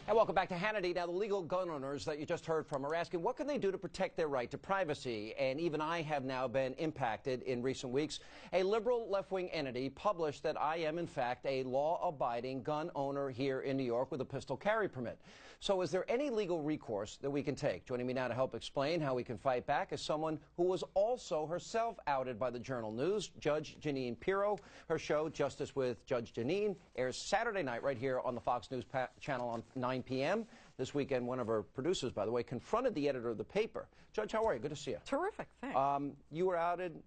And welcome back to Hannity. Now, the legal gun owners that you just heard from are asking what can they do to protect their right to privacy. And even I have now been impacted in recent weeks. A liberal left-wing entity published that I am, in fact, a law-abiding gun owner here in New York with a pistol carry permit. So is there any legal recourse that we can take? Joining me now to help explain how we can fight back is someone who was also herself outed by the Journal News, Judge Jeanine Pirro. Her show, Justice with Judge Jeanine, airs Saturday night right here on the Fox News channel on 9 p.m. This weekend, one of our producers, by the way, confronted the editor of the paper. Judge, how are you? Good to see you. Terrific, thanks. You were outed.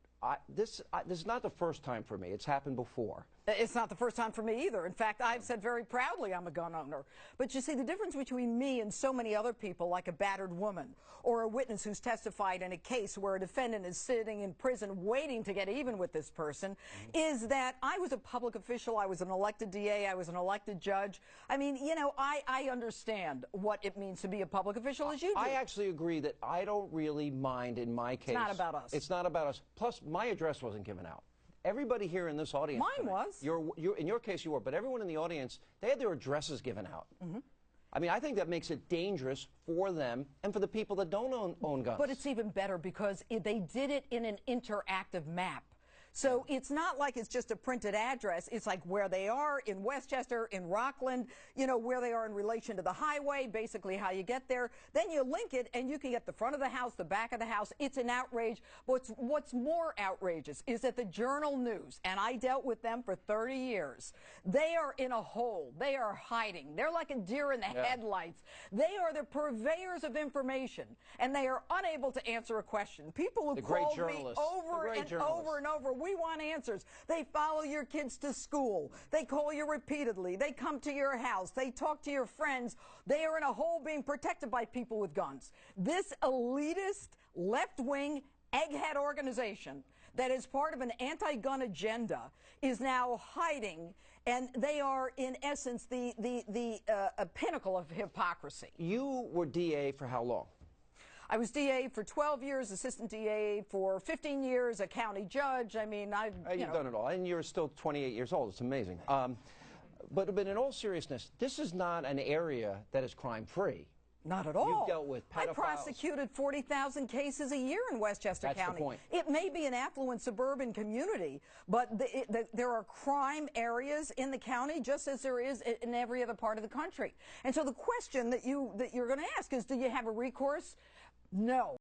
This is not the first time for me. It's happened before. It's not the first time for me either. In fact, I've said very proudly I'm a gun owner. But you see, the difference between me and so many other people, like a battered woman or a witness who's testified in a case where a defendant is sitting in prison waiting to get even with this person, is that I was a public official. I was an elected DA. I was an elected judge. I mean, you know, I understand what it means to be a public official, as you do. I actually agree that I don't really mind in my case. It's not about us. It's not about us. Plus, my address wasn't given out. Everybody here in this audience. Mine was. In your case, you were. But everyone in the audience, they had their addresses given out. I mean, I think that makes it dangerous for them and for the people that don't own guns. But it's even better because they did it in an interactive map. So it's not like it's just a printed address. It's like where they are in Westchester, in Rockland, you know, where they are in relation to the highway, basically how you get there. Then you link it and you can get the front of the house, the back of the house. It's an outrage. But what's more outrageous is that the Journal News, and I dealt with them for 30 years, they are in a hole. They are hiding. They're like a deer in the headlights. They are the purveyors of information, and they are unable to answer a question. People who called me over and over and over, we want answers. They follow your kids to school. They call you repeatedly. They come to your house. They talk to your friends. They are in a hole being protected by people with guns. This elitist, left-wing, egghead organization that is part of an anti-gun agenda is now hiding, and they are, in essence, the pinnacle of hypocrisy. You were DA for how long? I was DA for 12 years, assistant DA for 15 years, a county judge. I mean, you've done it all, and you're still 28 years old. It's amazing. But in all seriousness, this is not an area that is crime-free. Not at all. You've dealt with pedophiles. I prosecuted 40,000 cases a year in Westchester County. That's the point. It may be an affluent suburban community, but there are crime areas in the county just as there is in every other part of the country. And so the question that you're going to ask is, do you have a recourse? No.